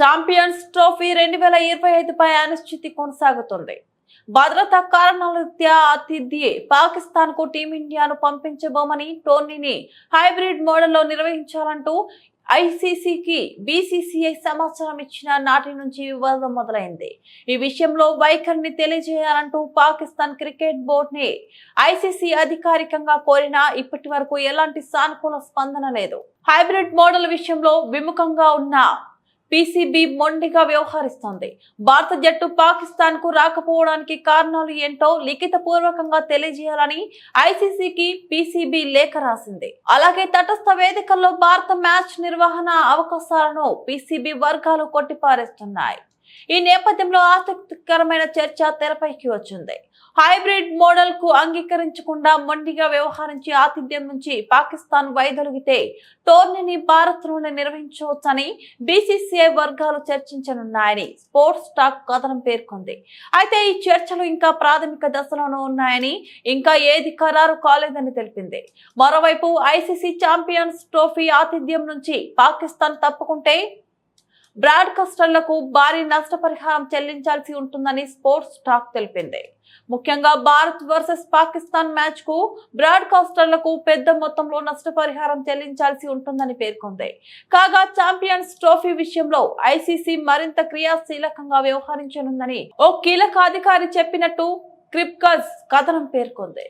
Champions trophy 2025 పై అనిశ్చితి కొనసాగుతుంది. భద్రతా కారణాల రీత్యా ఆతిథ్య పాకిస్తాన్ కు టీమిండియాను పంపించబోమని టోర్నీని హైబ్రిడ్ మోడల్లో నిర్వహించాలంటూ ఐసీసీకి బీసీసీఐ సమాచారం ఇచ్చిన నాటి నుంచి వివాదం మొదలైంది. ఈ విషయంలో వైఖరిని తెలియజేయాలంటూ పాకిస్తాన్ క్రికెట్ బోర్డుని ఐసీసీ అధికారికంగా కోరినా ఇప్పటి వరకు ఎలాంటి సానుకూల స్పందన లేదు. హైబ్రిడ్ మోడల్ విషయంలో విముఖంగా ఉన్న పీసీబీ మొండిగా వ్యవహరిస్తోంది. భారత జట్టు పాకిస్తాన్ కు రాకపోవడానికి కారణాలు ఏంటో లిఖిత పూర్వకంగా తెలియజేయాలని ఐసీసీకి పీసీబీ లేఖ రాసింది. అలాగే తటస్థ వేదికల్లో భారత మ్యాచ్ నిర్వహణ అవకాశాలను పీసీబీ వర్గాలు కొట్టిపారేస్తున్నాయి. ఈ నేపథ్యంలో ఆసక్తికరమైన చర్చ తెరపైకి వచ్చింది. హైబ్రిడ్ మోడల్ కు అంగీకరించకుండా మొండిగా వ్యవహరించి ఆతిథ్యం నుంచి పాకిస్తాన్ వైదొలిగితే టోర్నీని భారత్ లోనే నిర్వహించవచ్చని బీసీసీఐ వర్గాలు చర్చించనున్నాయని స్పోర్ట్స్ టాక్ కథనం పేర్కొంది. అయితే ఈ చర్చలు ఇంకా ప్రాథమిక దశలోనే ఉన్నాయని, ఇంకా ఏది ఖరారు కాలేదని తెలిపింది. మరోవైపు ఐసీసీ ఛాంపియన్స్ ట్రోఫీ ఆతిథ్యం నుంచి పాకిస్తాన్ తప్పుకుంటే బ్రాడ్కాస్టర్లకు భారీ నష్టపరిహారం చెల్లించాల్సి ఉంటుందని స్పోర్ట్స్ టాక్ తెలిపింది. ముఖ్యంగా భారత్ వర్సెస్ పాకిస్తాన్ మ్యాచ్ కు బ్రాడ్కాస్టర్లకు పెద్ద మొత్తంలో నష్టపరిహారం చెల్లించాల్సి ఉంటుందని పేర్కొంది. కాగా ఛాంపియన్స్ ట్రోఫీ విషయంలో ఐసీసీ మరింత క్రియాశీలకంగా వ్యవహరించనుందని ఓ కీలక అధికారి చెప్పినట్టు క్రిప్కజ్ కథనం పేర్కొంది.